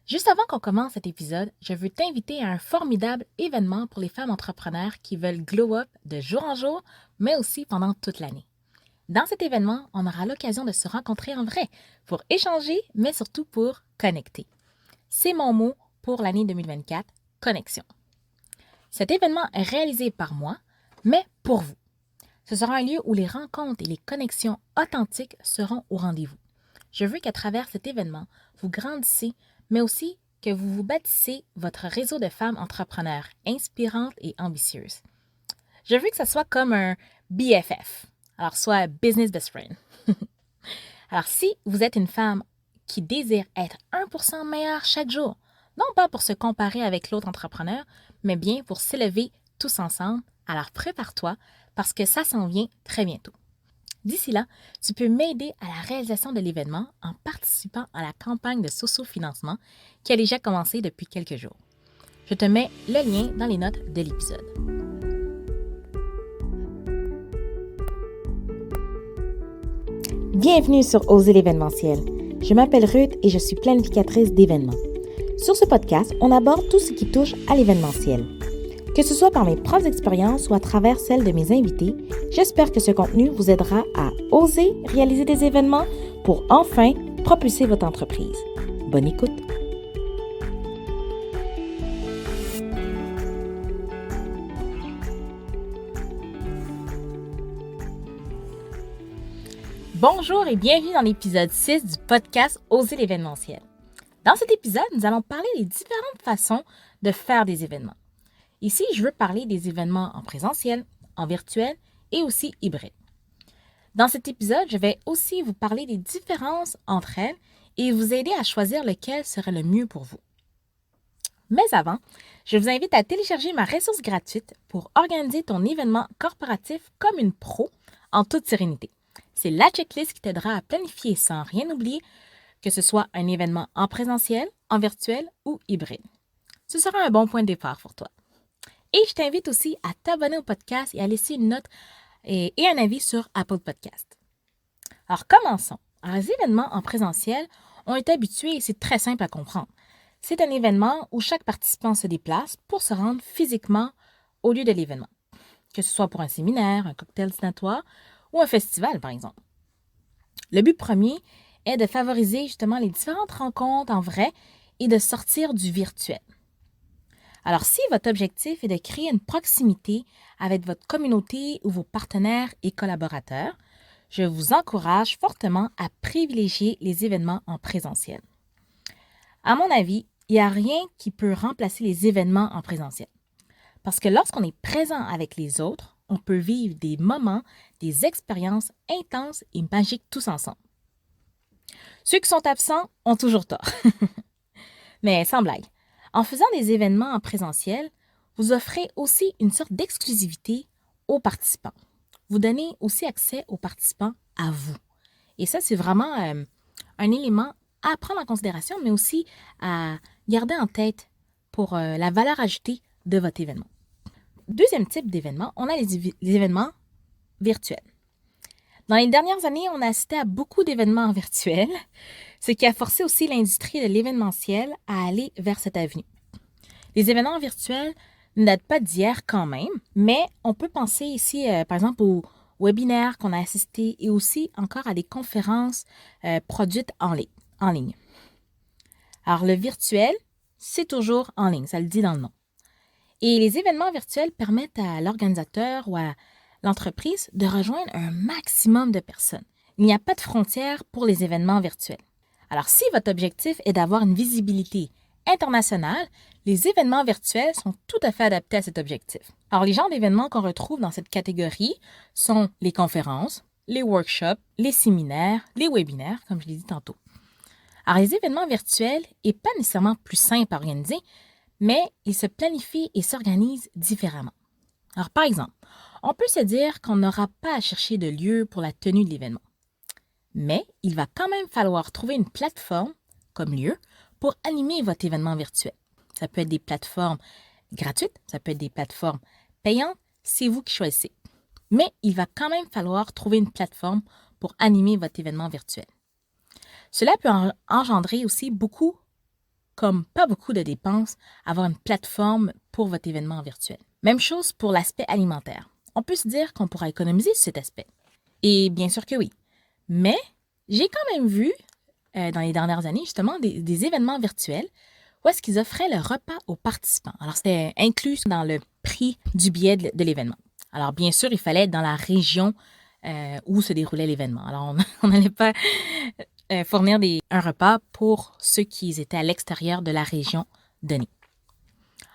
Juste avant qu'on commence cet épisode, je veux t'inviter à un formidable événement pour les femmes entrepreneurs qui veulent glow up de jour en jour, mais aussi pendant toute l'année. Dans cet événement, on aura l'occasion de se rencontrer en vrai pour échanger, mais surtout pour connecter. C'est mon mot pour l'année 2024, connexion. Cet événement est réalisé par moi, mais pour vous. Ce sera un lieu où les rencontres et les connexions authentiques seront au rendez-vous. Je veux qu'à travers cet événement, vous grandissez, mais aussi que vous vous bâtissez votre réseau de femmes entrepreneurs inspirantes et ambitieuses. Je veux que ça soit comme un BFF, alors soit Business Best Friend. Alors si vous êtes une femme qui désire être 1% meilleure chaque jour, non pas pour se comparer avec l'autre entrepreneur, mais bien pour s'élever tous ensemble, alors prépare-toi parce que ça s'en vient très bientôt. D'ici là, tu peux m'aider à la réalisation de l'événement en participant à la campagne de socio-financement qui a déjà commencé depuis quelques jours. Je te mets le lien dans les notes de l'épisode. Bienvenue sur Oser l'événementiel. Je m'appelle Ruth et je suis planificatrice d'événements. Sur ce podcast, on aborde tout ce qui touche à l'événementiel. Que ce soit par mes propres expériences ou à travers celles de mes invités, j'espère que ce contenu vous aidera à oser réaliser des événements pour enfin propulser votre entreprise. Bonne écoute! Bonjour et bienvenue dans l'épisode 6 du podcast Oser l'événementiel. Dans cet épisode, nous allons parler des différentes façons de faire des événements. Ici, je veux parler des événements en présentiel, en virtuel et aussi hybride. Dans cet épisode, je vais aussi vous parler des différences entre elles et vous aider à choisir lequel serait le mieux pour vous. Mais avant, je vous invite à télécharger ma ressource gratuite pour organiser ton événement corporatif comme une pro en toute sérénité. C'est la checklist qui t'aidera à planifier sans rien oublier, que ce soit un événement en présentiel, en virtuel ou hybride. Ce sera un bon point de départ pour toi. Et je t'invite aussi à t'abonner au podcast et à laisser une note et un avis sur Apple Podcast. Alors, commençons. Alors, les événements en présentiel, on est habitué et c'est très simple à comprendre. C'est un événement où chaque participant se déplace pour se rendre physiquement au lieu de l'événement, que ce soit pour un séminaire, un cocktail dînatoire ou un festival, par exemple. Le but premier est de favoriser justement les différentes rencontres en vrai et de sortir du virtuel. Alors, si votre objectif est de créer une proximité avec votre communauté ou vos partenaires et collaborateurs, je vous encourage fortement à privilégier les événements en présentiel. À mon avis, il n'y a rien qui peut remplacer les événements en présentiel. Parce que lorsqu'on est présent avec les autres, on peut vivre des moments, des expériences intenses et magiques tous ensemble. Ceux qui sont absents ont toujours tort. Mais sans blague. En faisant des événements en présentiel, vous offrez aussi une sorte d'exclusivité aux participants. Vous donnez aussi accès aux participants à vous. Et ça, c'est vraiment un élément à prendre en considération, mais aussi à garder en tête pour la valeur ajoutée de votre événement. Deuxième type d'événement, on a les événements virtuels. Dans les dernières années, on a assisté à beaucoup d'événements virtuels, ce qui a forcé aussi l'industrie de l'événementiel à aller vers cette avenue. Les événements virtuels ne datent pas d'hier quand même, mais on peut penser ici, par exemple, aux webinaires qu'on a assistés et aussi encore à des conférences produites en ligne. Alors, le virtuel, c'est toujours en ligne, ça le dit dans le nom. Et les événements virtuels permettent à l'organisateur ou à l'entreprise de rejoindre un maximum de personnes. Il n'y a pas de frontières pour les événements virtuels. Alors, si votre objectif est d'avoir une visibilité internationale, les événements virtuels sont tout à fait adaptés à cet objectif. Alors, les genres d'événements qu'on retrouve dans cette catégorie sont les conférences, les workshops, les séminaires, les webinaires, comme je l'ai dit tantôt. Alors, les événements virtuels n'est pas nécessairement plus simple à organiser, mais ils se planifient et s'organisent différemment. Alors, par exemple, on peut se dire qu'on n'aura pas à chercher de lieu pour la tenue de l'événement. Mais il va quand même falloir trouver une plateforme comme lieu pour animer votre événement virtuel. Ça peut être des plateformes gratuites, ça peut être des plateformes payantes, c'est vous qui choisissez. Mais il va quand même falloir trouver une plateforme pour animer votre événement virtuel. Cela peut engendrer aussi beaucoup comme pas beaucoup de dépenses, avoir une plateforme pour votre événement virtuel. Même chose pour l'aspect alimentaire. On peut se dire qu'on pourra économiser sur cet aspect. Et bien sûr que oui. Mais j'ai quand même vu, dans les dernières années, justement, des événements virtuels où est-ce qu'ils offraient le repas aux participants. Alors, c'était inclus dans le prix du billet de l'événement. Alors, bien sûr, il fallait être dans la région où se déroulait l'événement. Alors, on n'allait pas fournir un repas pour ceux qui étaient à l'extérieur de la région donnée.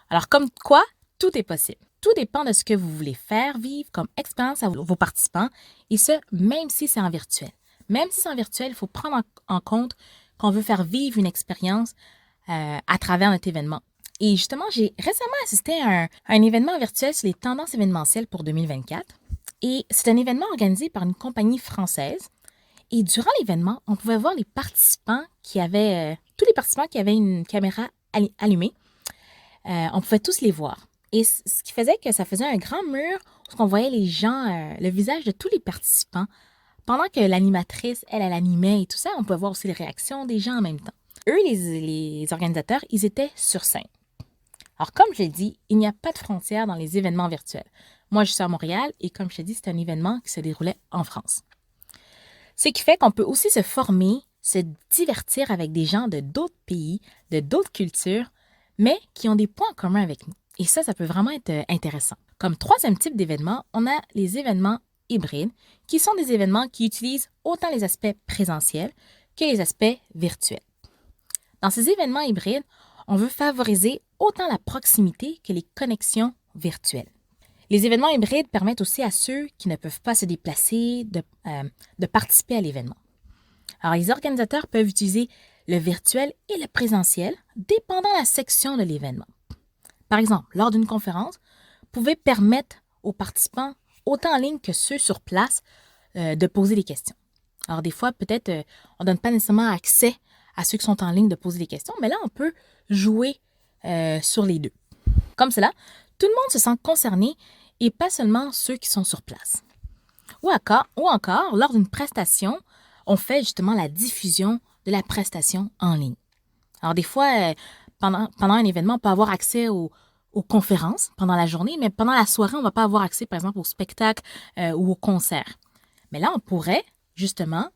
Alors, comme quoi, tout est possible. Tout dépend de ce que vous voulez faire vivre comme expérience à vos participants, et ce, même si c'est en virtuel. Même si c'est en virtuel, il faut prendre en compte qu'on veut faire vivre une expérience à travers notre événement. Et justement, j'ai récemment assisté à un événement virtuel sur les tendances événementielles pour 2024. Et c'est un événement organisé par une compagnie française. Et durant l'événement, on pouvait voir les participants tous les participants qui avaient une caméra allumée. On pouvait tous les voir. Et ce qui faisait que ça faisait un grand mur où on voyait les gens, le visage de tous les participants. Pendant que l'animatrice, elle animait et tout ça, on pouvait voir aussi les réactions des gens en même temps. Eux, les organisateurs, ils étaient sur scène. Alors, comme je l'ai dit, il n'y a pas de frontières dans les événements virtuels. Moi, je suis à Montréal et comme je t'ai dit, c'est un événement qui se déroulait en France. Ce qui fait qu'on peut aussi se former, se divertir avec des gens de d'autres pays, de d'autres cultures, mais qui ont des points communs avec nous. Et ça peut vraiment être intéressant. Comme troisième type d'événement, on a les événements hybrides, qui sont des événements qui utilisent autant les aspects présentiels que les aspects virtuels. Dans ces événements hybrides, on veut favoriser autant la proximité que les connexions virtuelles. Les événements hybrides permettent aussi à ceux qui ne peuvent pas se déplacer de participer à l'événement. Alors, les organisateurs peuvent utiliser le virtuel et le présentiel, dépendant de la section de l'événement. Par exemple, lors d'une conférence, vous pouvez permettre aux participants, autant en ligne que ceux sur place, de poser des questions. Alors, des fois, peut-être, on ne donne pas nécessairement accès à ceux qui sont en ligne de poser des questions, mais là, on peut jouer sur les deux. Comme cela, tout le monde se sent concerné et pas seulement ceux qui sont sur place. Ou encore, lors d'une prestation, on fait justement la diffusion de la prestation en ligne. Alors, des fois, pendant un événement, on peut avoir accès aux conférences pendant la journée, mais pendant la soirée, on ne va pas avoir accès, par exemple, au spectacle ou au concert. Mais là, on pourrait, justement,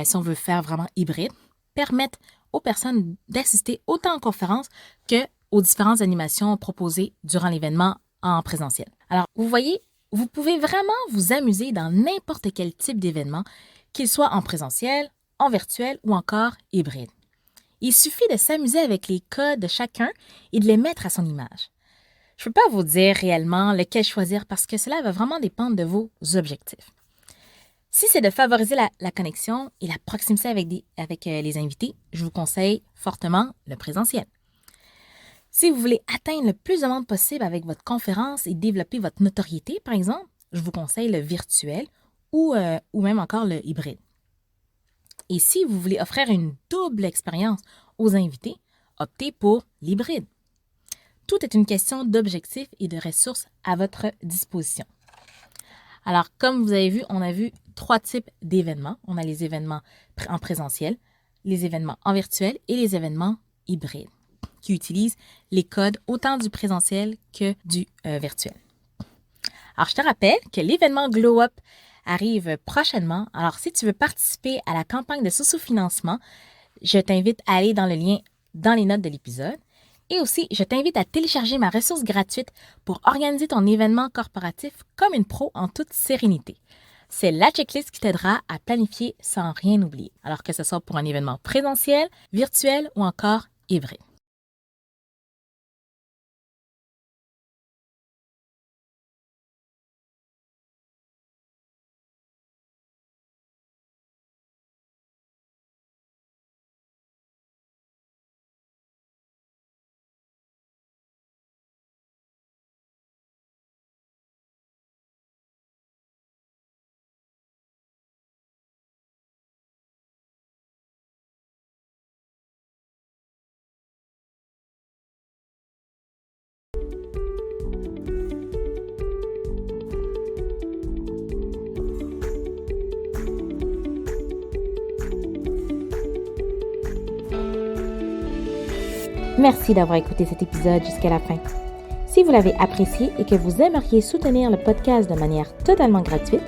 si on veut faire vraiment hybride, permettre aux personnes d'assister autant en conférence que aux différentes animations proposées durant l'événement en présentiel. Alors, vous voyez, vous pouvez vraiment vous amuser dans n'importe quel type d'événement, qu'il soit en présentiel, en virtuel ou encore hybride. Il suffit de s'amuser avec les codes de chacun et de les mettre à son image. Je ne peux pas vous dire réellement lequel choisir parce que cela va vraiment dépendre de vos objectifs. Si c'est de favoriser la connexion et la proximité avec les invités, je vous conseille fortement le présentiel. Si vous voulez atteindre le plus de monde possible avec votre conférence et développer votre notoriété, par exemple, je vous conseille le virtuel ou même encore le hybride. Et si vous voulez offrir une double expérience aux invités, optez pour l'hybride. Tout est une question d'objectifs et de ressources à votre disposition. Alors, comme vous avez vu, on a vu 3 types d'événements. On a les événements en présentiel, les événements en virtuel et les événements hybrides qui utilisent les codes autant du présentiel que du virtuel. Alors, je te rappelle que l'événement Glow Up arrive prochainement. Alors, si tu veux participer à la campagne de sous-financement, je t'invite à aller dans le lien dans les notes de l'épisode. Et aussi, je t'invite à télécharger ma ressource gratuite pour organiser ton événement corporatif comme une pro en toute sérénité. C'est la checklist qui t'aidera à planifier sans rien oublier, alors que ce soit pour un événement présentiel, virtuel ou encore hybride. Merci d'avoir écouté cet épisode jusqu'à la fin. Si vous l'avez apprécié et que vous aimeriez soutenir le podcast de manière totalement gratuite,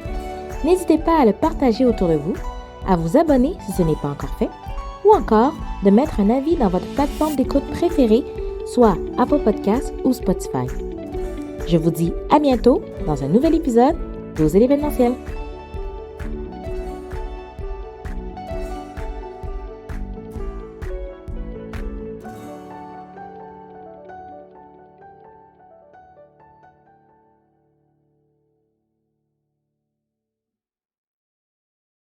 n'hésitez pas à le partager autour de vous, à vous abonner si ce n'est pas encore fait, ou encore de mettre un avis dans votre plateforme d'écoute préférée, soit Apple Podcasts ou Spotify. Je vous dis à bientôt dans un nouvel épisode d'Oser l'événementiel.